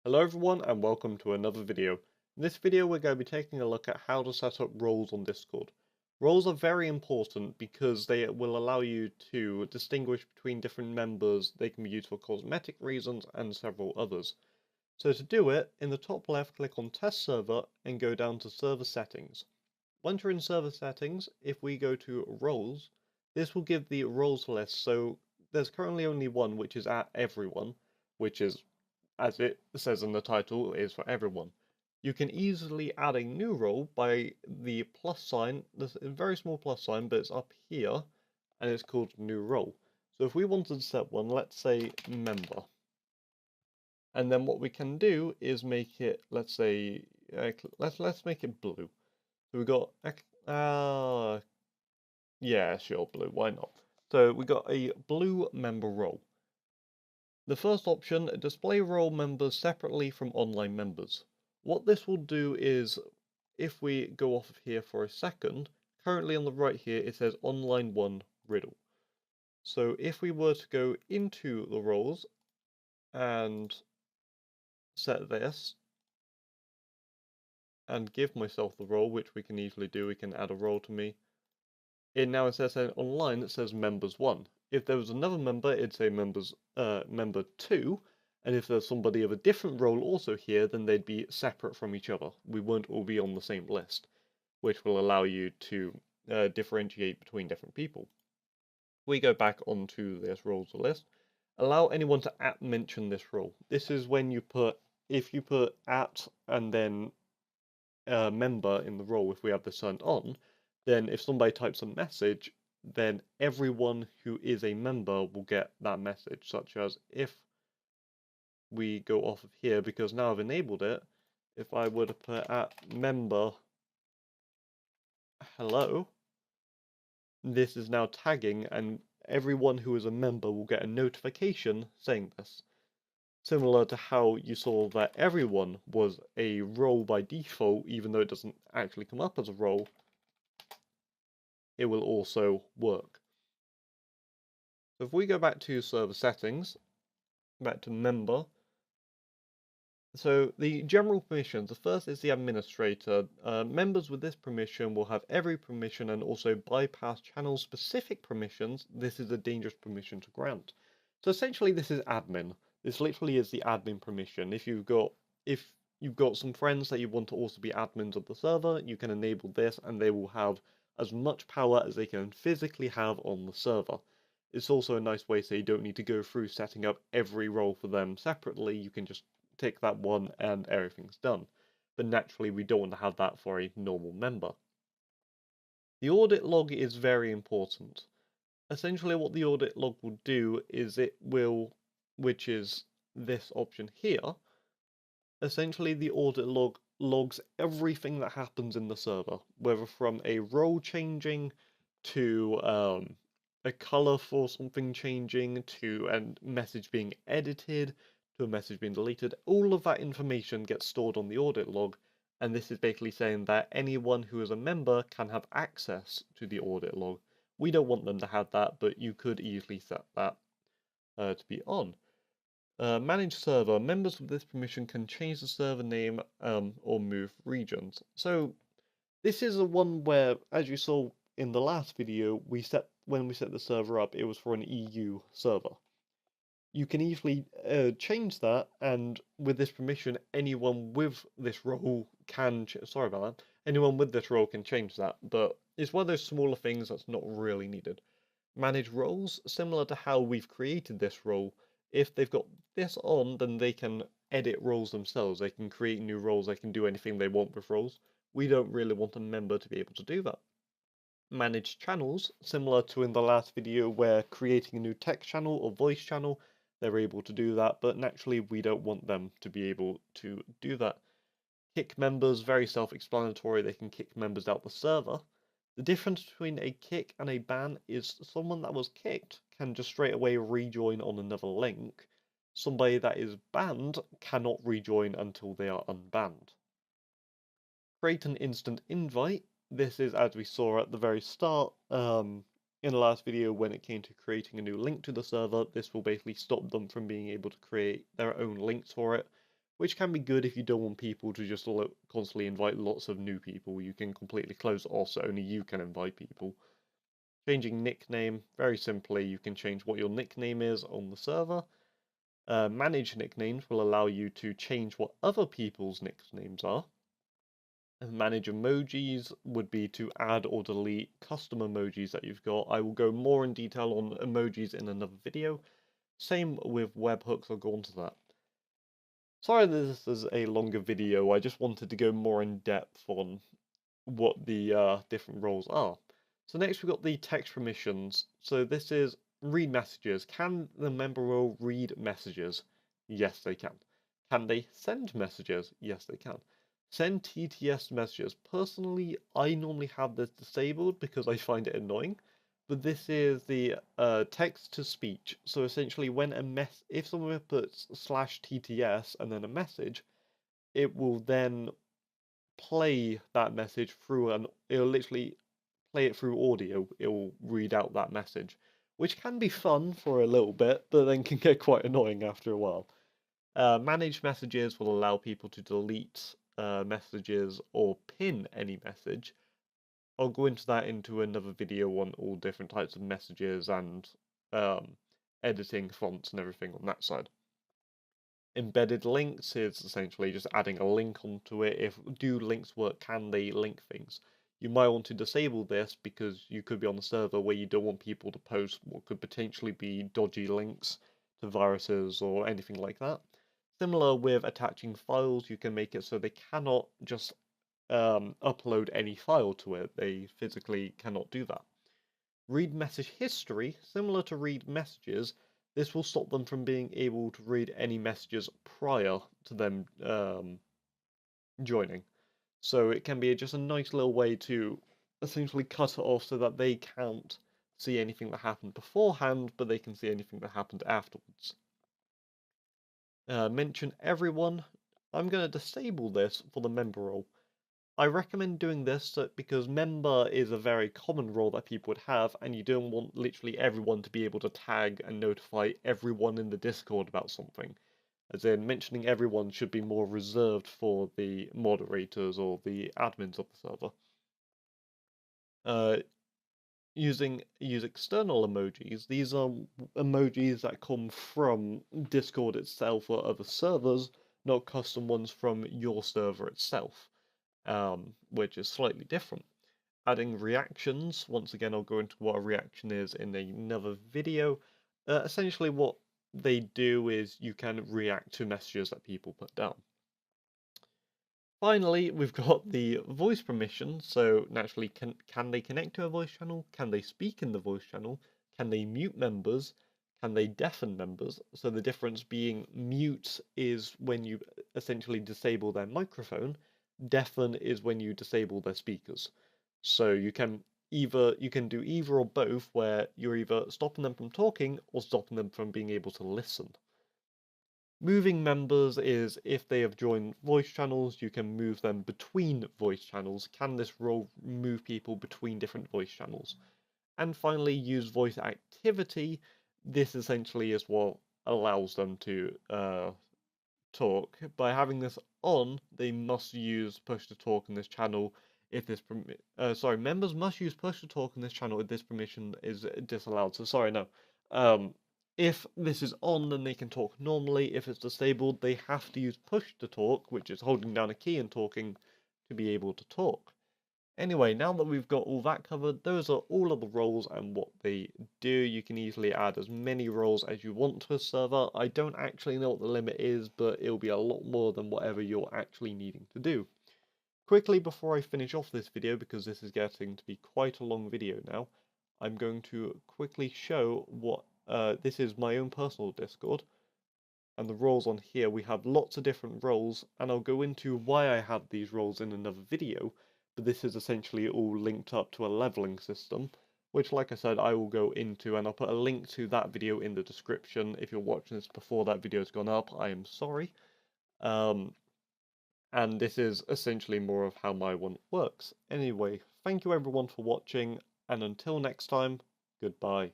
Hello everyone and welcome to another video. In this video we're going to be taking a look at how to set up roles on Discord. Roles are very important because they will allow you to distinguish between different members, they can be used for cosmetic reasons and several others. So to do it, in the top left click on Test Server and go down to Server Settings. Once you're in Server Settings, if we go to Roles, this will give the roles list. So there's currently only one, which is at everyone, which is, as it says in the title, is for everyone. You can easily add a new role by the plus sign. There's a very small plus sign, but it's up here, and it's called new role. So if we wanted to set one, let's say member. And then what we can do is make it, let's say, let's make it blue. So we got, yeah, sure, blue, why not? So we got a blue member role. The first option, display role members separately from online members. What this will do is, if we go off of here for a second, currently on the right here it says online 1 riddle. So if we were to go into the roles and set this, and give myself the role, which we can easily do, we can add a role to me. Now instead of online, it says members 1. If there was another member, it'd say member 2, and if there's somebody of a different role also here, then they'd be separate from each other. We won't all be on the same list, which will allow you to differentiate between different people. We go back onto this roles list. Allow anyone to @mention this role. This is when you put, if you put @ and then member in the role, if we have this turned on, then if somebody types a message, then everyone who is a member will get that message, such as if we go off of here, because now I've enabled it, if I were to put @member hello, this is now tagging, and everyone who is a member will get a notification saying this. Similar to how you saw that everyone was a role by default, even though it doesn't actually come up as a role, it will also work. So if we go back to server settings, back to member, so the general permissions, the first is the administrator. Members with this permission will have every permission and also bypass channel specific permissions. This is a dangerous permission to grant. So essentially this is admin. This literally is the admin permission. If you've got some friends that you want to also be admins of the server, you can enable this and they will have as much power as they can physically have on the server. It's also a nice way so you don't need to go through setting up every role for them separately. You can just tick that one and everything's done. But naturally, we don't want to have that for a normal member. The audit log is very important. Essentially, what the audit log will do is it will, which is this option here, essentially the audit log logs everything that happens in the server, whether from a role changing to a color for something changing to a message being edited to a message being deleted. All of that information gets stored on the audit log, and this is basically saying that anyone who is a member can have access to the audit log. We don't want them to have that, but you could easily set that to be on. Manage server. Members with this permission can change the server name or move regions. So this is a one where, as you saw in the last video, when we set the server up, it was for an EU server. You can easily change that, and with this permission, anyone with this role can. Sorry about that. Anyone with this role can change that, but it's one of those smaller things that's not really needed. Manage roles, similar to how we've created this role. If they've got this on, then they can edit roles themselves. They can create new roles. They can do anything they want with roles. We don't really want a member to be able to do that. Manage channels, similar to in the last video where creating a new text channel or voice channel, they're able to do that, but naturally we don't want them to be able to do that. Kick members, very self-explanatory, they can kick members out the server. The difference between a kick and a ban is someone that was kicked can just straight away rejoin on another link. Somebody that is banned cannot rejoin until they are unbanned. Create an instant invite. This is as we saw at the very start in the last video when it came to creating a new link to the server. This will basically stop them from being able to create their own links for it, which can be good if you don't want people to just constantly invite lots of new people. You can completely close it off so only you can invite people. Changing nickname, very simply, you can change what your nickname is on the server. Manage nicknames will allow you to change what other people's nicknames are. And manage emojis would be to add or delete custom emojis that you've got. I will go more in detail on emojis in another video. Same with webhooks, I'll go on to that. Sorry this is a longer video, I just wanted to go more in depth on what the different roles are. So next we've got the text permissions. So this is read messages. Can the member role read messages? Yes, they can. Can they send messages? Yes, they can. Send TTS messages. Personally, I normally have this disabled because I find it annoying. But this is the text to speech. So essentially, when if someone puts /TTS and then a message, it will then play that message through it'll literally play it through audio. It'll read out that message, which can be fun for a little bit, but then can get quite annoying after a while. Manage messages will allow people to delete messages or pin any message. I'll go into that into another video on all different types of messages and editing fonts and everything on that side. Embedded links is essentially just adding a link onto it. If do links work, can they link things? You might want to disable this because you could be on a server where you don't want people to post what could potentially be dodgy links to viruses or anything like that. Similar with attaching files, you can make it so they cannot just upload any file to it. They physically cannot do that. Read message history, similar to read messages, this will stop them from being able to read any messages prior to them joining. So it can be just a nice little way to essentially cut it off so that they can't see anything that happened beforehand, but they can see anything that happened afterwards. Mention everyone. I'm going to disable this for the member role. I recommend doing this because member is a very common role that people would have, and you don't want literally everyone to be able to tag and notify everyone in the Discord about something. As in, mentioning everyone should be more reserved for the moderators or the admins of the server. Use external emojis. These are emojis that come from Discord itself or other servers, not custom ones from your server itself. Which is slightly different. Adding reactions, once again I'll go into what a reaction is in another video. Essentially what they do is you can react to messages that people put down. Finally, we've got the voice permission, so naturally can they connect to a voice channel? Can they speak in the voice channel? Can they mute members? Can they deafen members? So the difference being mute is when you essentially disable their microphone, deafen is when you disable their speakers. So you can do either or both, where you're either stopping them from talking or stopping them from being able to listen. Moving members is if they have joined voice channels, you can move them between voice channels. Can this role move people between different voice channels? And finally, use voice activity. This essentially is what allows them to talk. By having this on, they must use push to talk in this channel if this members must use push to talk in this channel if this permission is disallowed. So sorry, no. If this is on, then they can talk normally. If it's disabled, they have to use push to talk, which is holding down a key and talking to be able to talk. Anyway, now that we've got all that covered, those are all of the roles and what they do. You can easily add as many roles as you want to a server. I don't actually know what the limit is, but it'll be a lot more than whatever you're actually needing to do. Quickly, before I finish off this video, because this is getting to be quite a long video now, I'm going to quickly show what, this is my own personal Discord. And the roles on here, we have lots of different roles, and I'll go into why I have these roles in another video. But this is essentially all linked up to a leveling system, which, like I said, I will go into, and I'll put a link to that video in the description. If you're watching this before that video's gone up, I am sorry. And this is essentially more of how my one works. Anyway, thank you everyone for watching, and until next time, goodbye.